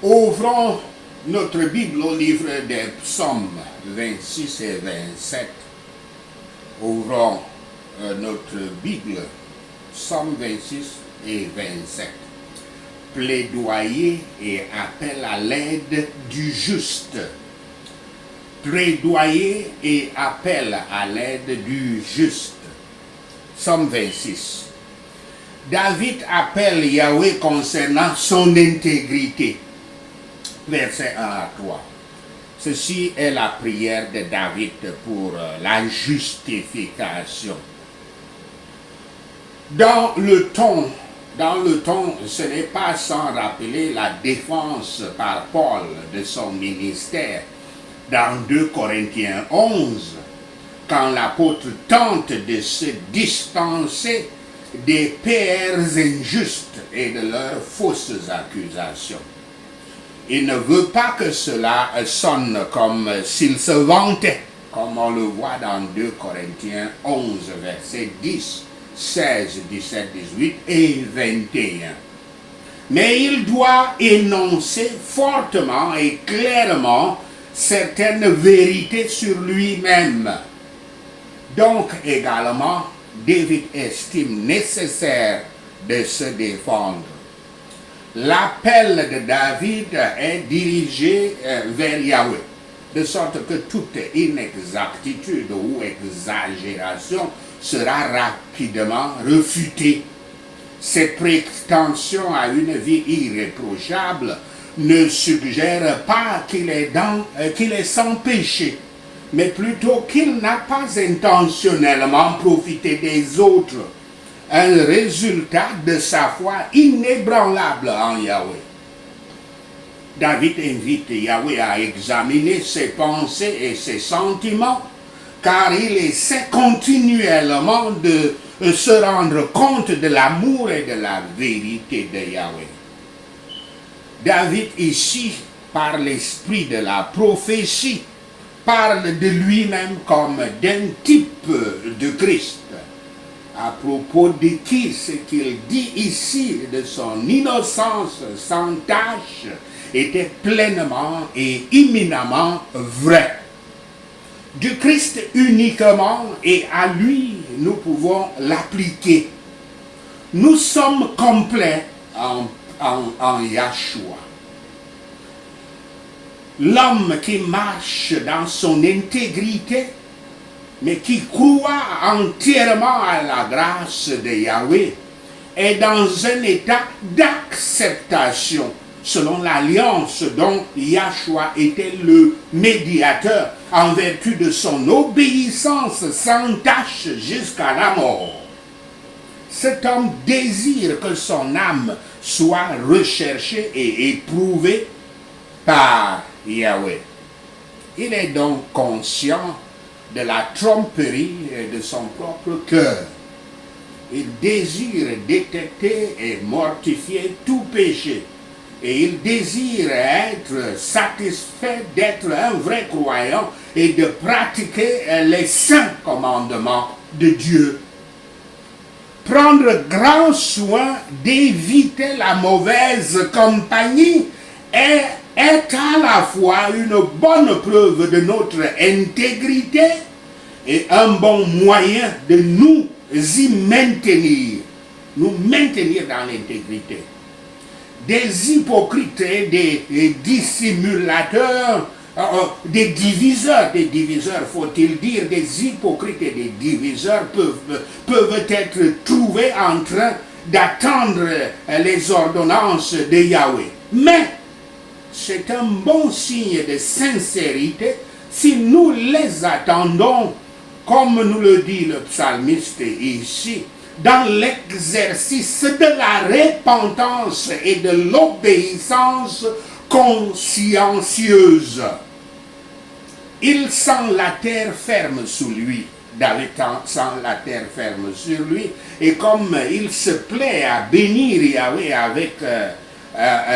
Ouvrons notre Bible au livre des psaumes 26 et 27. Ouvrons notre Bible, psaume 26 et 27. Plaidoyer et appel à l'aide du juste. Plaidoyer et appel à l'aide du juste. Psaume 26. David appelle Yahweh concernant son intégrité. Verset 1 à 3. Ceci est la prière de David pour la justification. Dans le ton, ce n'est pas sans rappeler la défense par Paul de son ministère dans 2 Corinthiens 11, quand l'apôtre tente de se distancer des pairs injustes et de leurs fausses accusations. Il ne veut pas que cela sonne comme s'il se vantait, comme on le voit dans 2 Corinthiens 11, versets 10, 16, 17, 18 et 21. Mais il doit énoncer fortement et clairement certaines vérités sur lui-même. Donc également, David estime nécessaire de se défendre. L'appel de David est dirigé vers Yahweh, de sorte que toute inexactitude ou exagération sera rapidement réfutée. Ses prétentions à une vie irréprochable ne suggèrent pas qu'il est sans péché, mais plutôt qu'il n'a pas intentionnellement profité des autres. Un résultat de sa foi inébranlable en Yahweh. David invite Yahweh à examiner ses pensées et ses sentiments, car il essaie continuellement de se rendre compte de l'amour et de la vérité de Yahweh. David ici, par l'esprit de la prophétie, parle de lui-même comme d'un type de Christ. À propos de qui ce qu'il dit ici de son innocence sans tache était pleinement et imminemment vrai. Du Christ uniquement et à lui nous pouvons l'appliquer. Nous sommes complets en Yahshua. L'homme qui marche dans son intégrité, mais qui croit entièrement à la grâce de Yahweh, est dans un état d'acceptation, selon l'alliance dont Yahshua était le médiateur, en vertu de son obéissance sans tache jusqu'à la mort. Cet homme désire que son âme soit recherchée et éprouvée par Yahweh. Il est donc conscient de la tromperie de son propre cœur. Il désire détecter et mortifier tout péché. Et il désire être satisfait d'être un vrai croyant et de pratiquer les saints commandements de Dieu. Prendre grand soin d'éviter la mauvaise compagnie est à la fois une bonne preuve de notre intégrité et un bon moyen de nous y maintenir dans l'intégrité. Des hypocrites et des dissimulateurs, des diviseurs, faut-il dire, des hypocrites et des diviseurs peuvent être trouvés en train d'attendre les ordonnances de Yahweh. Mais c'est un bon signe de sincérité si nous les attendons, comme nous le dit le psalmiste ici, dans l'exercice de la repentance et de l'obéissance consciencieuse. Il sent la terre ferme sous lui. David sent la terre ferme sur lui. Et comme il se plaît à bénir Yahweh avec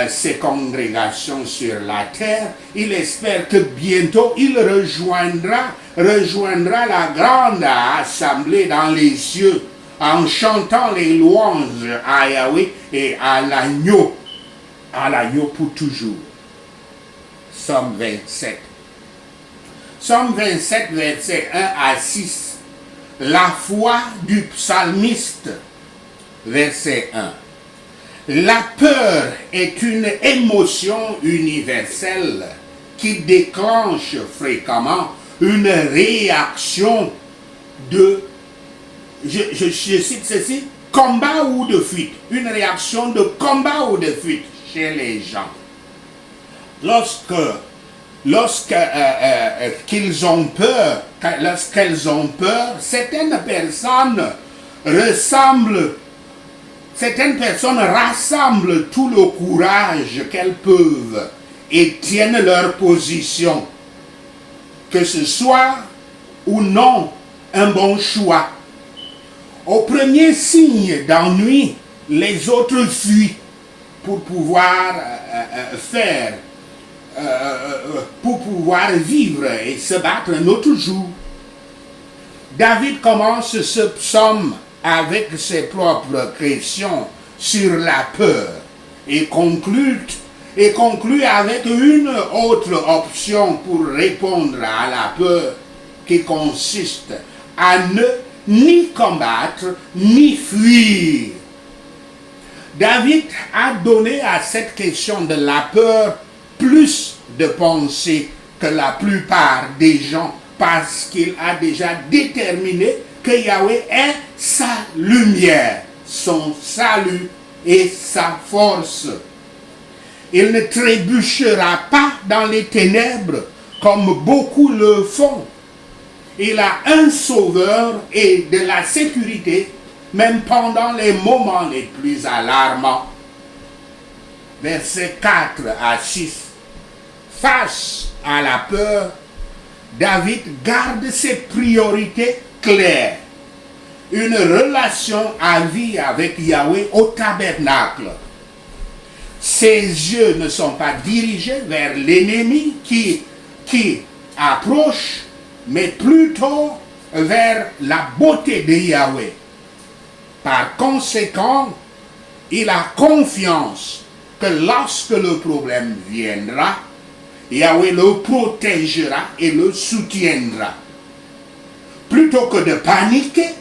ses congrégations sur la terre, il espère que bientôt il rejoindra la grande assemblée dans les cieux en chantant les louanges à Yahweh et à l'agneau pour toujours. Psaume 27. Psaume 27, versets 1 à 6. La foi du psalmiste, verset 1. La peur est une émotion universelle qui déclenche fréquemment une réaction de, je cite ceci, combat ou de fuite. Une réaction de combat ou de fuite chez les gens. Lorsqu'elles ont peur, certaines personnes rassemblent tout le courage qu'elles peuvent et tiennent leur position, que ce soit ou non un bon choix. Au premier signe d'ennui, les autres fuient pour pouvoir vivre et se battre un autre jour. David commence ce psaume avec ses propres questions sur la peur et conclut avec une autre option pour répondre à la peur qui consiste à ne ni combattre ni fuir. David a donné à cette question de la peur plus de pensée que la plupart des gens parce qu'il a déjà déterminé que Yahweh est sa lumière, son salut et sa force. Il ne trébuchera pas dans les ténèbres comme beaucoup le font. Il a un sauveur et de la sécurité même pendant les moments les plus alarmants. Versets 4 à 6. Face à la peur, David garde ses priorités claires. Une relation à vie avec Yahweh au tabernacle. Ses yeux ne sont pas dirigés vers l'ennemi qui approche, mais plutôt vers la beauté de Yahweh. Par conséquent, il a confiance que lorsque le problème viendra, Yahweh le protégera et le soutiendra. Plutôt que de paniquer,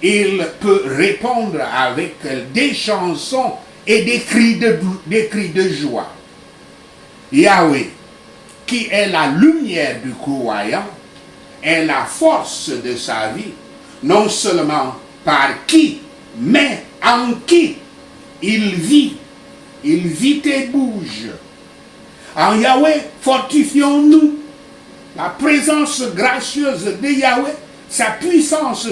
il peut répondre avec des chansons et des cris de joie. Yahweh, qui est la lumière du croyant, est la force de sa vie, non seulement par qui, mais en qui il vit et bouge. En Yahweh, fortifions-nous. La présence gracieuse de Yahweh, sa puissance,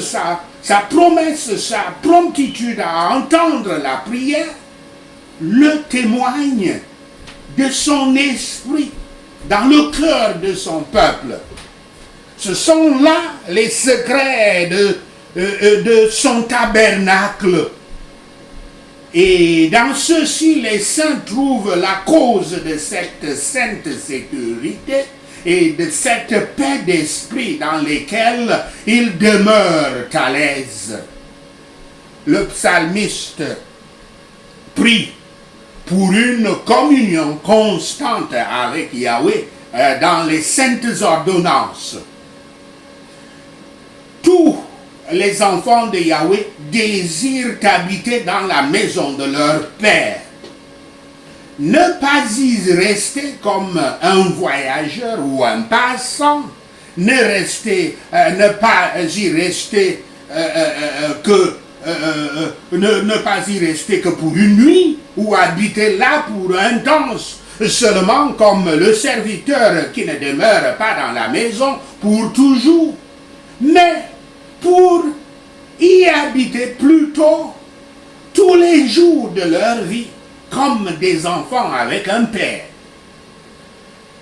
sa promesse, sa promptitude à entendre la prière, le témoigne de son esprit dans le cœur de son peuple. Ce sont là les secrets de son tabernacle. Et dans ceci, les saints trouvent la cause de cette sainte sécurité et de cette paix d'esprit dans lesquelles ils demeurent à l'aise. Le psalmiste prie pour une communion constante avec Yahweh dans les saintes ordonnances. Tous les enfants de Yahweh désirent habiter dans la maison de leur Père. Ne pas y rester comme un voyageur ou un passant, ne pas y rester que pour une nuit, ou habiter là pour un temps seulement comme le serviteur qui ne demeure pas dans la maison pour toujours, mais pour y habiter plutôt tous les jours de leur vie comme des enfants avec un père.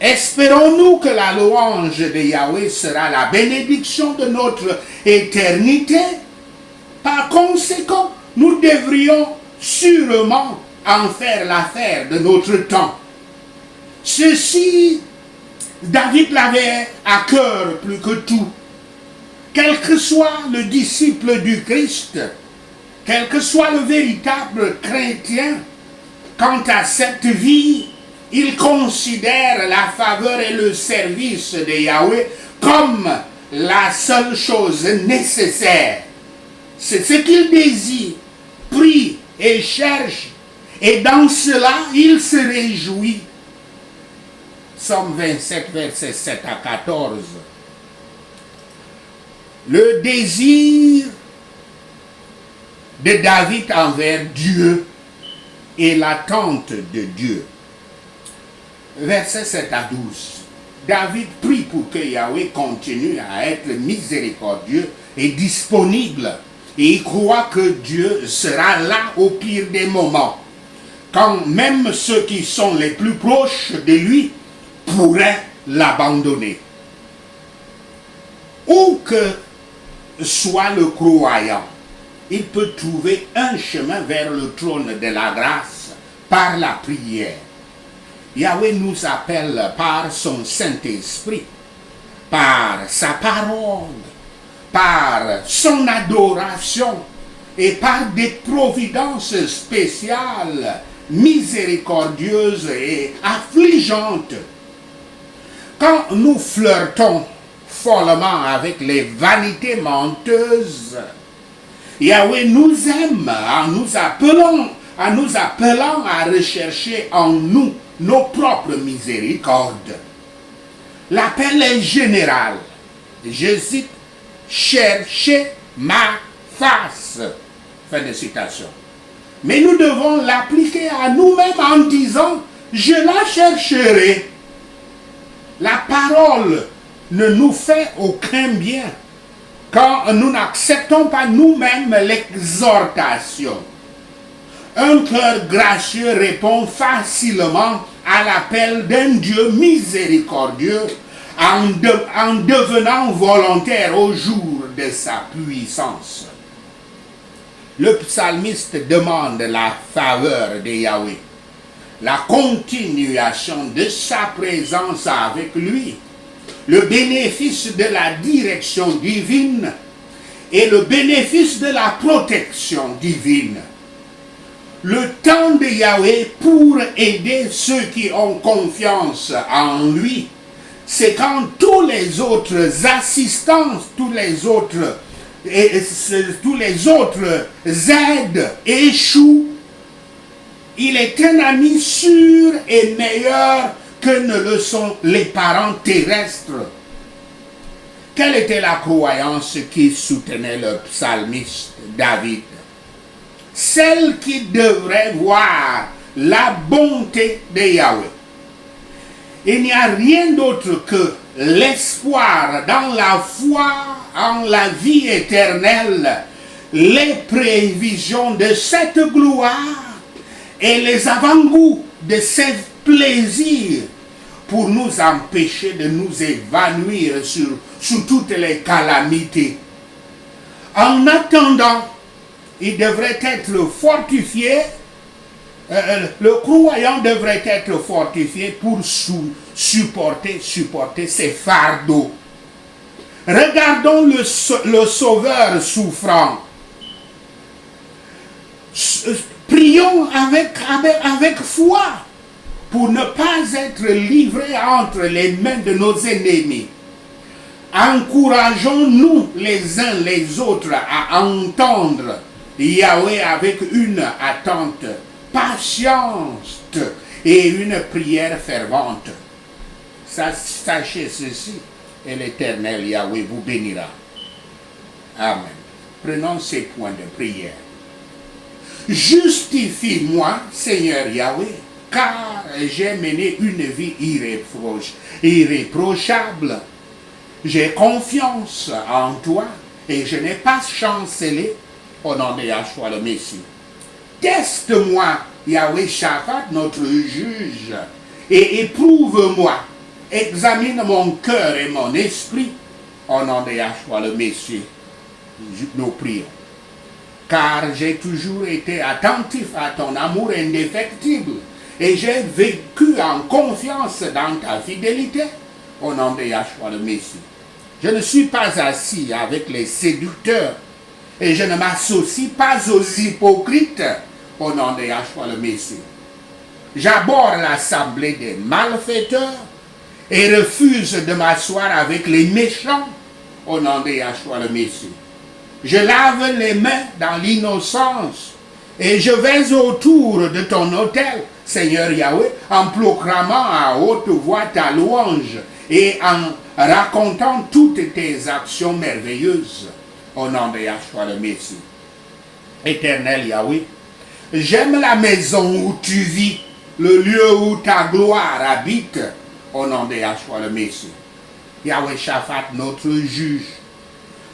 Espérons-nous que la louange de Yahweh sera la bénédiction de notre éternité. Par conséquent, nous devrions sûrement en faire l'affaire de notre temps. Ceci, David l'avait à cœur plus que tout. Quel que soit le disciple du Christ, quel que soit le véritable chrétien, quant à cette vie, il considère la faveur et le service de Yahweh comme la seule chose nécessaire. C'est ce qu'il désire, prie et cherche, et dans cela, il se réjouit. Psaume 27, versets 7 à 14. Le désir de David envers Dieu et l'attente de Dieu. Versets 7 à 12. David prie pour que Yahweh continue à être miséricordieux et disponible. Et il croit que Dieu sera là au pire des moments, quand même ceux qui sont les plus proches de lui pourraient l'abandonner. Où que soit le croyant, il peut trouver un chemin vers le trône de la grâce par la prière. Yahweh nous appelle par son Saint-Esprit, par sa parole, par son adoration et par des providences spéciales, miséricordieuses et affligeantes. Quand nous flirtons follement avec les vanités menteuses, Yahweh nous aime en nous appelant à rechercher en nous nos propres miséricordes. L'appel est général. Je cite, cherchez ma face. Fin de citation. Mais nous devons l'appliquer à nous-mêmes en disant, je la chercherai. La parole ne nous fait aucun bien quand nous n'acceptons pas nous-mêmes l'exhortation. Un cœur gracieux répond facilement à l'appel d'un Dieu miséricordieux en devenant volontaire au jour de sa puissance. Le psalmiste demande la faveur de Yahweh, la continuation de sa présence avec lui, le bénéfice de la direction divine et le bénéfice de la protection divine. Le temps de Yahweh pour aider ceux qui ont confiance en lui, c'est quand tous les autres assistances, tous les autres aides échouent. Il est un ami sûr et meilleur que ne le sont les parents terrestres. Quelle était la croyance qui soutenait le psalmiste David? Celle qui devrait voir la bonté de Yahweh. Il n'y a rien d'autre que l'espoir dans la foi en la vie éternelle, les prévisions de cette gloire et les avant-goûts de ces plaisirs pour nous empêcher de nous évanouir sur toutes les calamités. En attendant, il devrait être fortifié, le croyant devrait être fortifié pour supporter ses fardeaux. Regardons le Sauveur souffrant. Prions avec foi pour ne pas être livrés entre les mains de nos ennemis. Encourageons-nous les uns les autres à entendre Yahweh avec une attente patiente et une prière fervente. Sachez ceci, et l'Éternel Yahweh vous bénira. Amen. Prenons ces points de prière. Justifie-moi, Seigneur Yahweh, car j'ai mené une vie irréprochable. J'ai confiance en toi et je n'ai pas chancelé au nom de Yahshua le Messie. Teste-moi, Yahweh Shaphat, notre juge, et éprouve-moi. Examine mon cœur et mon esprit au nom de Yahshua le Messie. Nous prions. Car j'ai toujours été attentif à ton amour indéfectible et j'ai vécu en confiance dans ta fidélité au nom de Yahshua le Messie. Je ne suis pas assis avec les séducteurs et je ne m'associe pas aux hypocrites au nom de Yahshua le Messie. J'aborde l'assemblée des malfaiteurs et refuse de m'asseoir avec les méchants au nom de Yahshua le Messie. Je lave les mains dans l'innocence et je vais autour de ton autel, Seigneur Yahweh, en proclamant à haute voix ta louange et en racontant toutes tes actions merveilleuses au nom de Yahshua le Messie. Éternel Yahweh, j'aime la maison où tu vis, le lieu où ta gloire habite, au nom de Yahshua le Messie. Yahweh Shaphat, notre juge,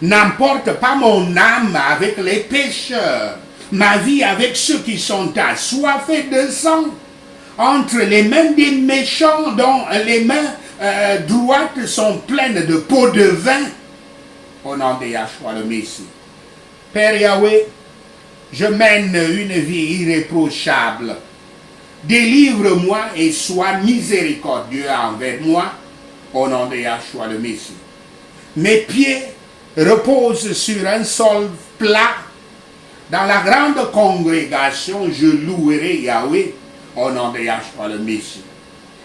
n'emporte pas mon âme avec les pécheurs, ma vie avec ceux qui sont assoiffés de sang, entre les mains des méchants dont les mains droites sont pleines de pots de vin, au nom de Yahshua le Messie. Père Yahweh, je mène une vie irréprochable. Délivre-moi et sois miséricordieux envers moi, au nom de Yahshua le Messie. Mes pieds reposent sur un sol plat. Dans la grande congrégation, je louerai Yahweh, au nom de Yahshua le Messie.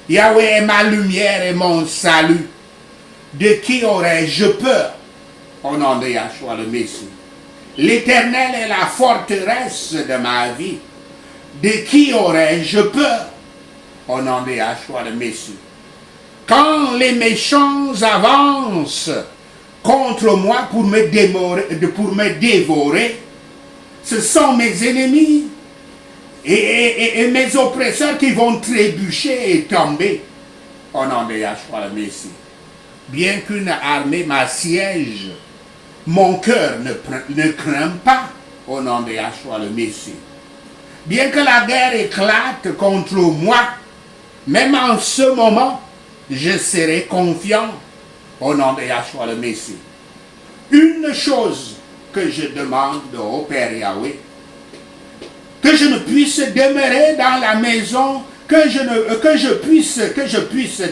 Yahweh est ma lumière et mon salut. De qui aurais-je peur, au nom de Yahshua le Messie? L'Éternel est la forteresse de ma vie. De qui aurais-je peur, au nom de Yahshua le Messie? Quand les méchants avancent contre moi pour me dévorer, ce sont mes ennemis et mes oppresseurs qui vont trébucher et tomber, au nom de Yahshua le Messie. Bien qu'une armée m'assiège, mon cœur ne craint pas, au nom de Yahshua le Messie. Bien que la guerre éclate contre moi, même en ce moment, je serai confiant, au nom de Yahshua le Messie. Une chose que je demande au Père Yahweh, que je ne puisse demeurer dans la maison, que je puisse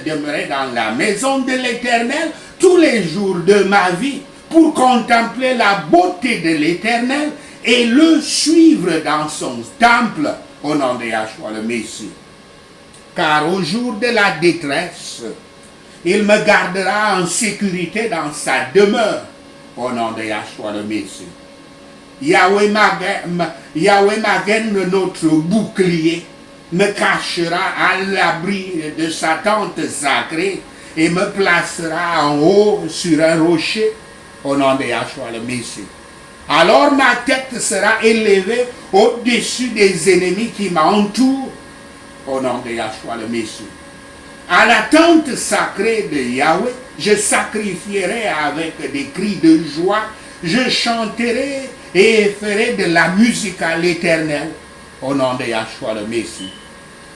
demeurer dans la maison de l'Éternel tous les jours de ma vie, pour contempler la beauté de l'Éternel et le suivre dans son temple, au nom de Yahshua le Messie. Car au jour de la détresse, il me gardera en sécurité dans sa demeure, au nom de Yahshua le Messie. Yahweh Magen, notre bouclier, me cachera à l'abri de sa tente sacrée et me placera en haut sur un rocher, au nom de Yahshua le Messie. Alors ma tête sera élevée au-dessus des ennemis qui m'entourent, au nom de Yahshua le Messie. À la tente sacrée de Yahweh, je sacrifierai avec des cris de joie, je chanterai et ferai de la musique à l'Éternel, au nom de Yahshua le Messie.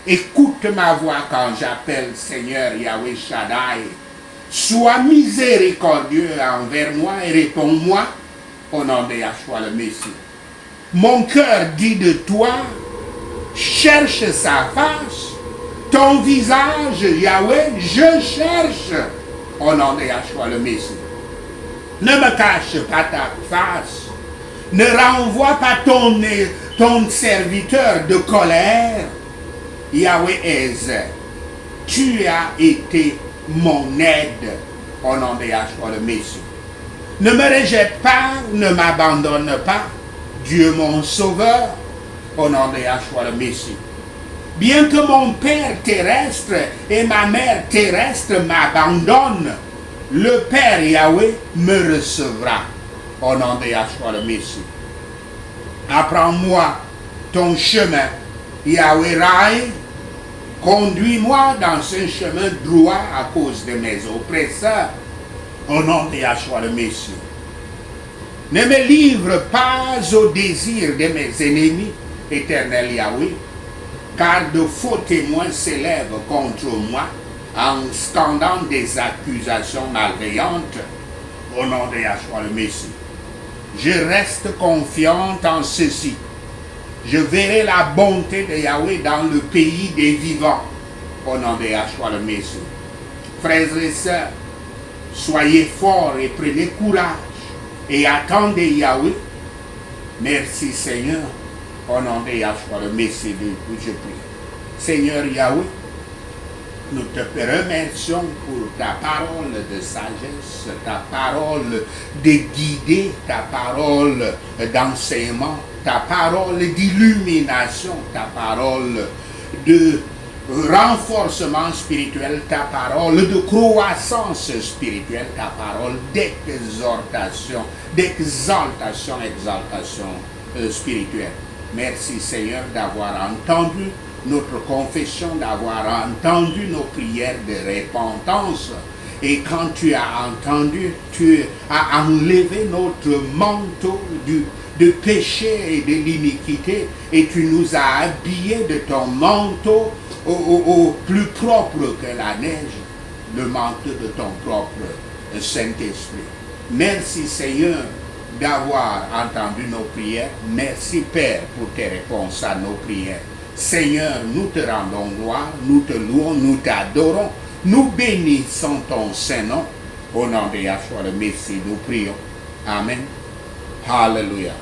Écoute ma voix quand j'appelle Seigneur Yahweh Shaddai. Sois miséricordieux envers moi et réponds-moi, au nom de Yahshua le Messie. Mon cœur dit de toi, cherche sa face, ton visage, Yahweh, je cherche, au nom de Yahshua le Messie. Ne me cache pas ta face, ne renvoie pas ton serviteur de colère. Yahweh Ezer, tu as été mon aide, au nom de Yahshua le Messie. Ne me rejette pas, ne m'abandonne pas, Dieu mon sauveur, au nom de Yahshua le Messie. Bien que mon père terrestre et ma mère terrestre m'abandonnent, le Père Yahweh me recevra, au nom de Yahshua le Messie. Apprends-moi ton chemin, Yahweh Rai, conduis-moi dans un chemin droit à cause de mes oppresseurs, au nom de Yahshua le Messie. Ne me livre pas au désir de mes ennemis, éternel Yahweh, car de faux témoins s'élèvent contre moi en scandant des accusations malveillantes, au nom de Yahshua le Messie. Je reste confiant en ceci. Je verrai la bonté de Yahweh dans le pays des vivants, au nom de Yahshua le Messie. Frères et sœurs, soyez forts et prenez courage et attendez Yahweh. Merci Seigneur, au nom de Yahshua le Messie, je prie. Seigneur Yahweh, nous te remercions pour ta parole de sagesse, ta parole de guider, ta parole d'enseignement, ta parole d'illumination, ta parole de renforcement spirituel, ta parole de croissance spirituelle, ta parole d'exhortation, d'exaltation, exaltation spirituelle. Merci Seigneur d'avoir entendu notre confession, d'avoir entendu nos prières de repentance. Et quand tu as entendu, tu as enlevé notre manteau de péché et de l'iniquité, et tu nous as habillés de ton manteau au plus propre que la neige, le manteau de ton propre Saint-Esprit. Merci Seigneur d'avoir entendu nos prières. Merci Père pour tes réponses à nos prières. Seigneur, nous te rendons gloire, nous te louons, nous t'adorons, nous bénissons ton Saint-Nom. Au nom de Yahshua le Messie, nous prions. Amen. Hallelujah.